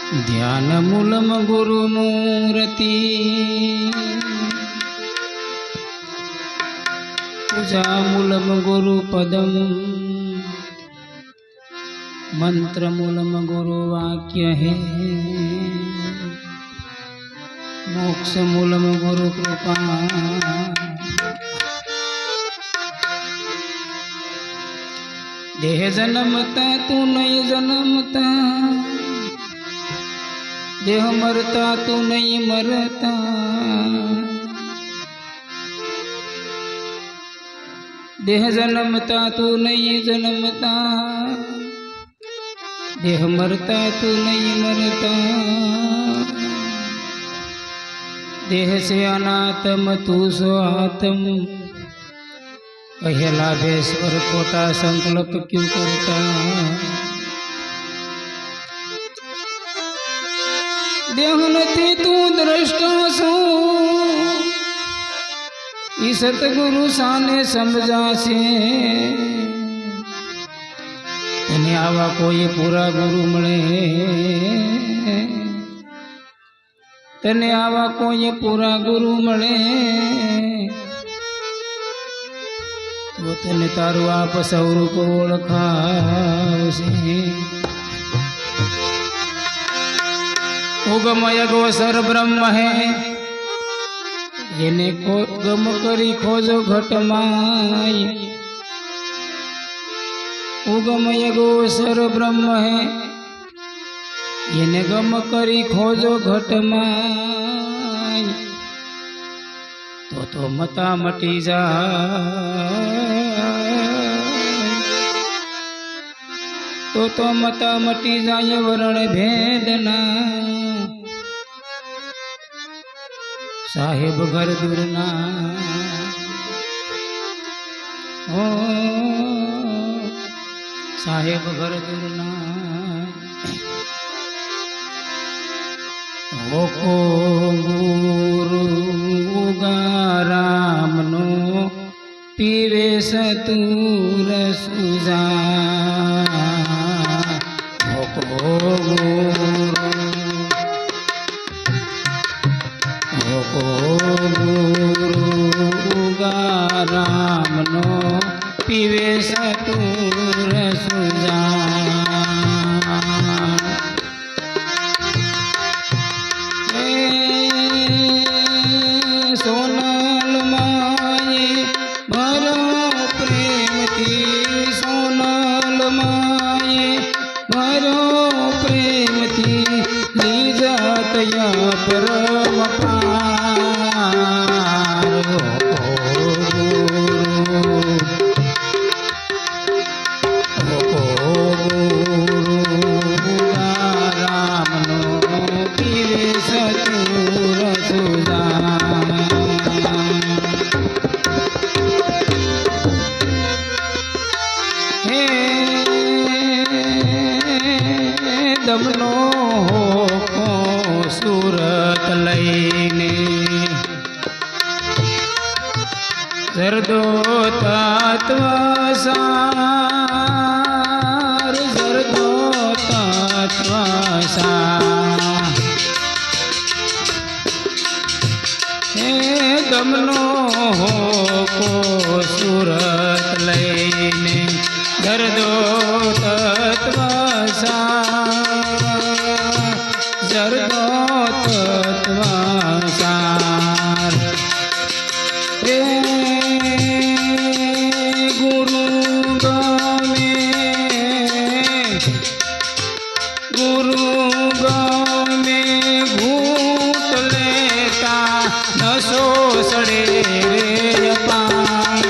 ध्यान मूलम गुरु मूर्ति पूजा मूलम गुरु पदम मंत्र मूलम गुरु वाक्य है मोक्ष मूलम गुरु कृपा देह जन्मता तू नहीं जन्मता देह मरता तू नहीं मरता देह जन्मता तू नहीं जन्मता देह मरता तू नहीं मरता देह से अनात्म तू सो आत्म कहेला बेश्वर खोटा संकल्प क्यों करता देह नहीं तू दृष्टा सो ई सतगुरु साने समझा से तने आवा कोई पूरा गुरु मळे तने आवा कोई पूरा गुरु मळे तो तने तारू आप स्वरूप ओळखावशे उगम अगोचर ब्रह्म है येने को गम करी खोजो घट माय उगम अगोचर ब्रह्म है येने गम करी खोजो घट माय तो मता मटी जाए तो मता मटी जाए वरण भेदना साहेब घर दूरना ओ साहेब घर दूरना ओ को गुरु गाराम नो पीवे सतूर सुजा ओ को गुरु गाराम नो पीवे सतूर सुजा सोनल माए भरो प्रेम थी सोनल माए भरो प्रेम थी लीजात या परम दमनो को सूरत लईने जरदो तत्व सार जरदो तत्व सार हे दमनो को सूरत लईने जरदो तत्व जरदो तत्व सार रे गुरु में घूट लेता नशो सड़े रे अपार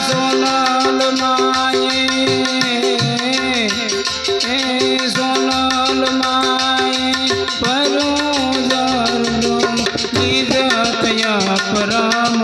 सोनल माए परम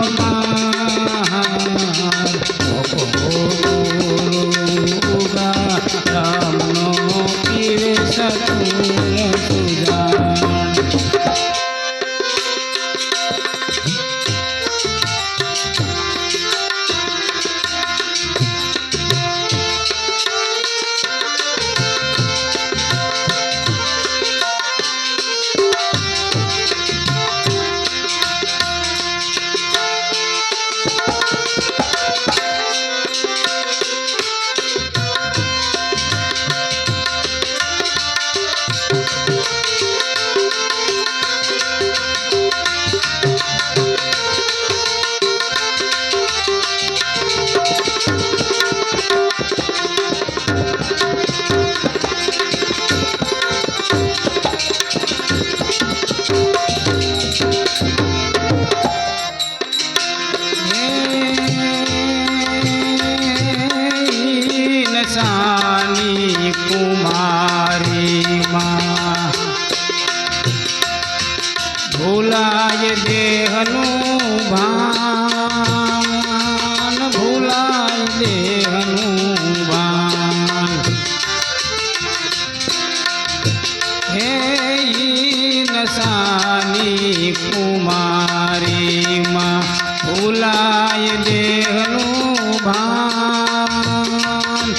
ભૂલાય દેહનું ભાન,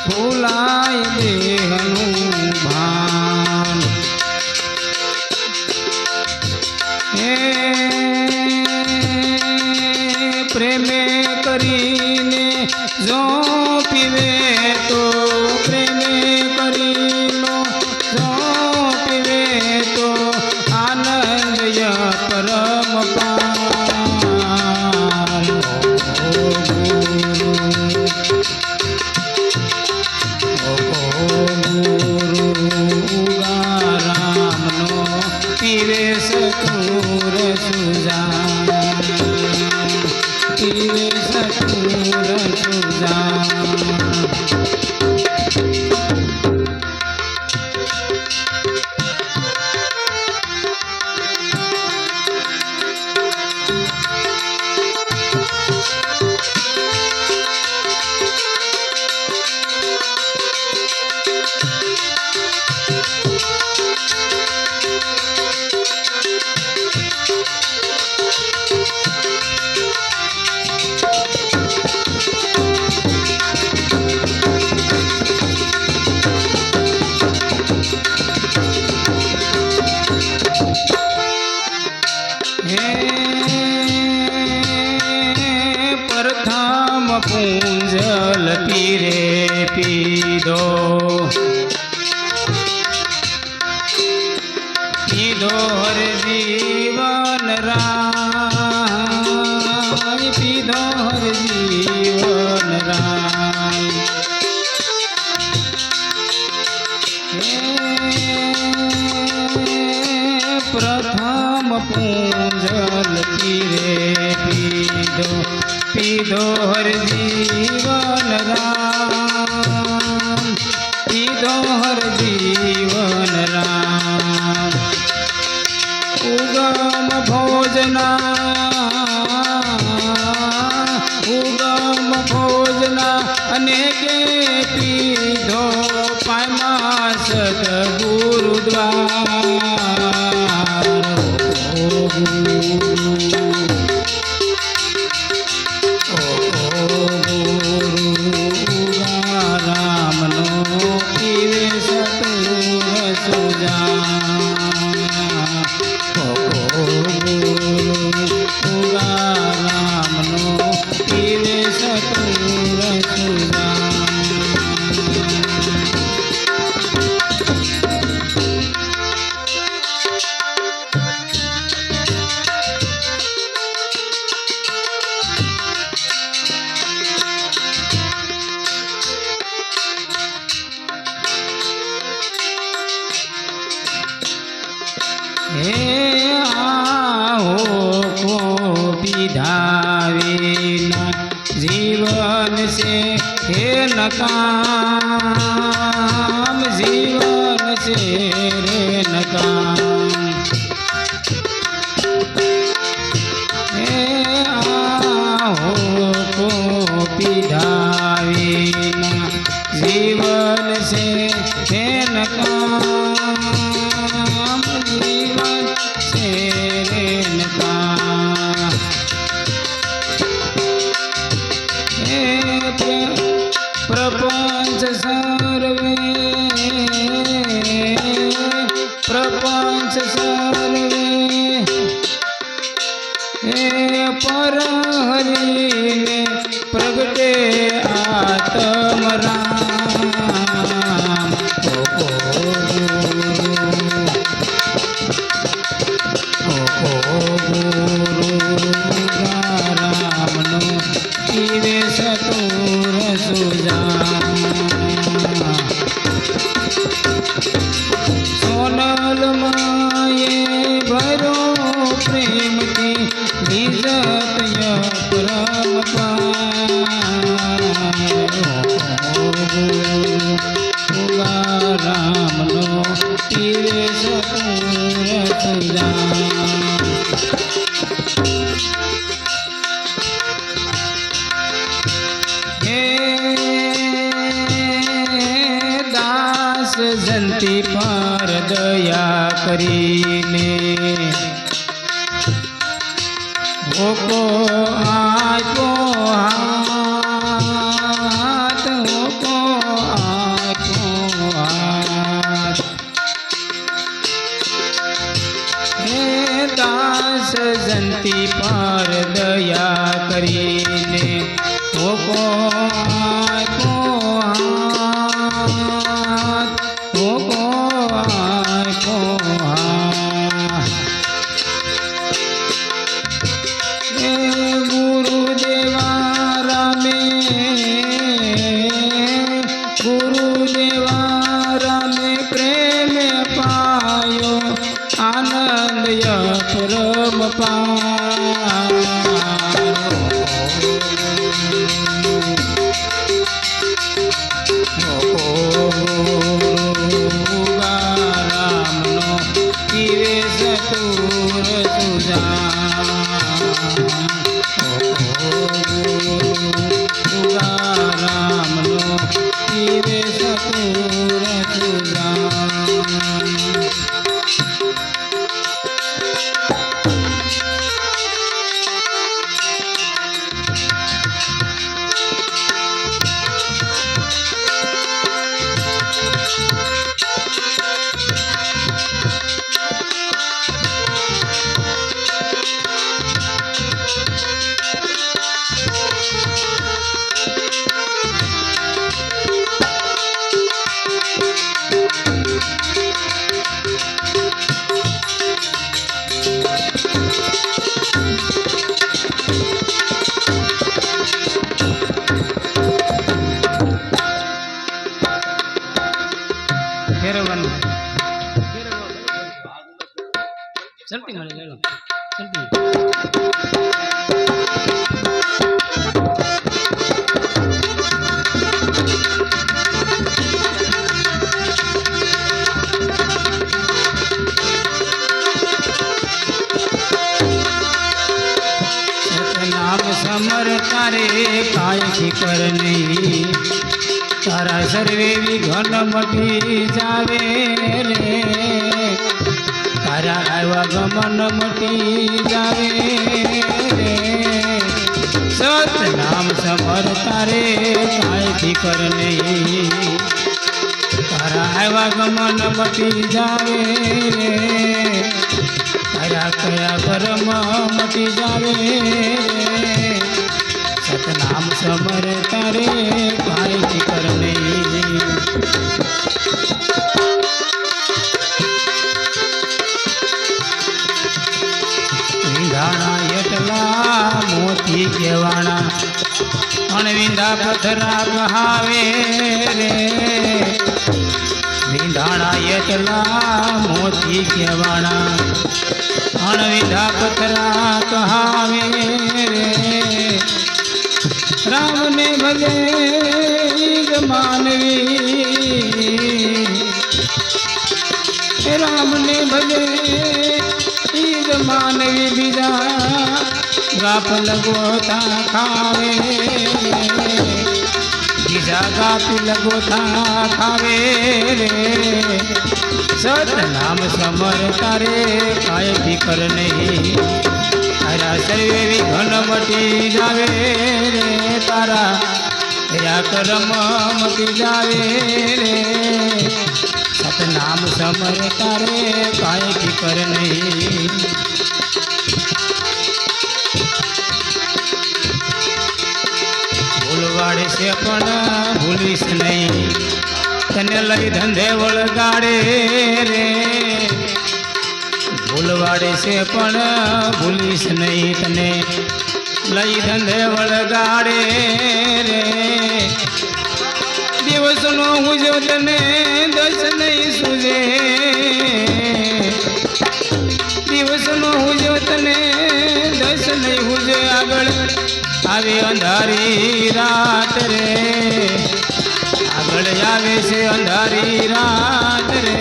ભૂલાય દેહનું ભાન. હે પ્રેમે કરીને જો પીવે તો, પ્રેમે કરીને જો પીવે તો આનંદ પરમ પાર. ઓ ગુરુ ઉગારામનો પીવે સતુર સુજાન, પીવે સતુર સુજાન. પ્રથમ પૂંજલ પીરે પીધો, પીધો હર જીવન રાય, પીધો હર જીવન રાય. પ્રથમ પૂંજલ પીરે પીધો, પીધો હર જીવન રામ, પીધો હર જીવન રામ. ઉગમ ભોજના અનેકે પીધો, પામા સદગુરુ દ્વાર. રામનો પીવે સતુર સુજાન. રામનો પીવે સતુર સુજાન. हे आहो को विधाविना जीवन से हे नकाम, जीवन से रे नकाम. हे आहो को विधाविना जीवन से हे नकाम, जीवन से रे नकाम. हे प्रपंच सर्वे, प्रपंच सर्वे हे पर हरि में प्रगटे आत्म राम. રામનો પીવે સતુર સુજાન. સોનલ માએ ભરો પ્રેમથી વિજતય પરમ પાર. રામનો પીવે સતુર સુજાન. દાસ જંતી પર દયા કરીને હોકો કરીને ધોકો આપ્યો હાથ, ધોકો આપ્યો હાથ. એ ગુરુદેવા રામે, ગુરુદેવા રામે પ્રેમ પાયો, આનંદ પરમ રામનો પીવે સતુર રામનો પીવે સતુર ચલતી મળે ચલો ચલતી. સતનામ સમર તારે કાય ફિકર નહીં, તારા સર્વે વિઘન મટી જાવે રે, તારા આવ્યા ગમન મટી જાવે રે. સતનામ સમર તારે કાંઈ ફિકર નહીં, તારા આવ્યા ગમન મટી જાવે રે, તારા કયા કર્મ મટી જાવે રે. સતનામ સમર તારે કાંઈ ફિકર નહીં. વિંધાણા એટલા મોતી કહેવાણા, અણવિંધા પથરા કહાવે રે. વિંધાણા એટલા મોતી કહેવાણા, અણવિંધા પથરા કહાવે રે. રામને ભલે માનવી, રામને ભલે માનવી બીજા ગાપ લગોતા ખાવે, બીજા ગાપ લગોતા ખાવે રે. સતનામ સમર તારે કાંઈ ફિકર નહીં, તારા સર્વે વિઘન મટી જાવે રે, તારા કયા કર્મ મટી જાવે રે. સતનામ સમર તારે કાંઈ ફિકર નહીં. ભૂલવાડે છે પણ ભૂલીશ નહીં, તને લઈ ધંધે વળગાડે રે. ભૂલવાડે છે પણ ભૂલીશ નહીં, તને લઈ ધંધે વળગાડે રે. દિવસનો હુજો તને દસ નહીં સૂજે, દિવસનો હુજો તને દસ નહીં હુજે. આગળ આવે અંધારી રાત રે, આગળ આવે છે અંધારી રાત રે.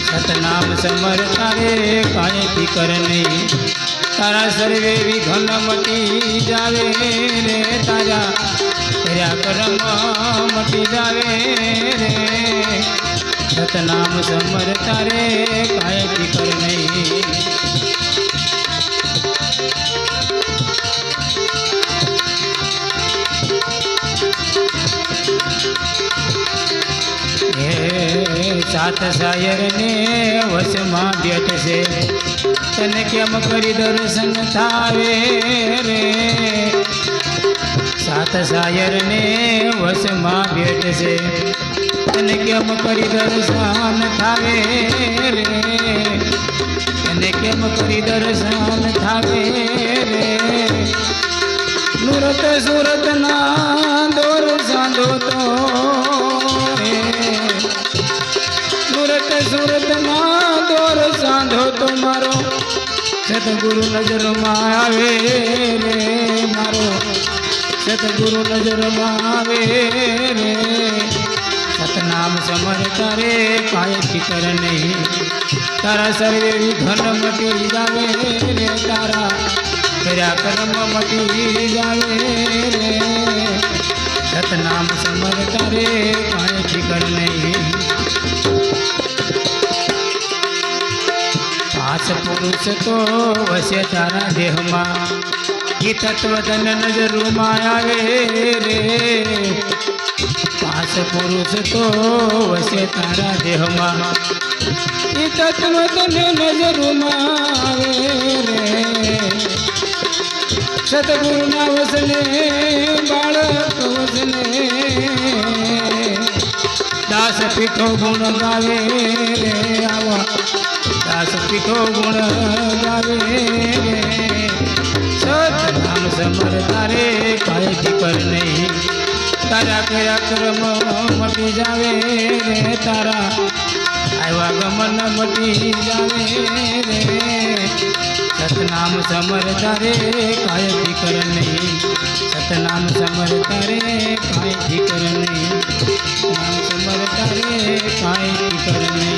સતનામ સમર તારે કાંઈ ફિકર નહીં, તારા સર્વે વિઘન મટી જાવે રે, તારા કર્યા કર્મ મટી જાવે રે. સતનામ સમર તારે કાંઈ ફિકર નહીં. સાત શાયર ને વશમાં બેઠ છે, તને કેમ કરી દર્શન થાવે રે સાત સાયર ને વસમાં ભેટ છે તને કેમ કરી દર્શન થાવે રે તને કેમ કરી દર્શન થાવે રે નુરત સુરત ના દોર સાંધો તો રે નુરત સુરત ના દોર સાંધો તો મારો સતગુરુ નજરમાં આવે રે મારો સતગુરુ નજરમાં આવે રે સતનામ સમરતા રે કાય ફિકર નહીં તારા સર્વે વિઘન મટી જાવે રે તારા કર્યા કર્મ મટી જાવે રે સતનામ સમરતા રે કાય ફિકર નહીં પાંચ પુરુષ તો વસે તારા દેહમાં એ તત્વધન નજરમાં આવે રે પાંચ પુરુષ તો વસે તારા દેહમાં એ તત્વધન નજરમાં આવે રે સતગુરુના વસને બાળક વસને દાસ પીઠો ગુણ ગાવે રે આવા દાસ પીઠો ગુણ ગાવે રે સતનામ સમરતા રે કાય ફિકર નહીં તારા કયા કર્મ મટી જાવે રે તારા આવ્યા ગમન મટી જાવે રે સતનામ સમરતા રે કાય ફિકર નહીં સતનામ સમરતા રે કાય ફિકર નહીં સતનામ સમરતા રે કાય ફિકર નહીં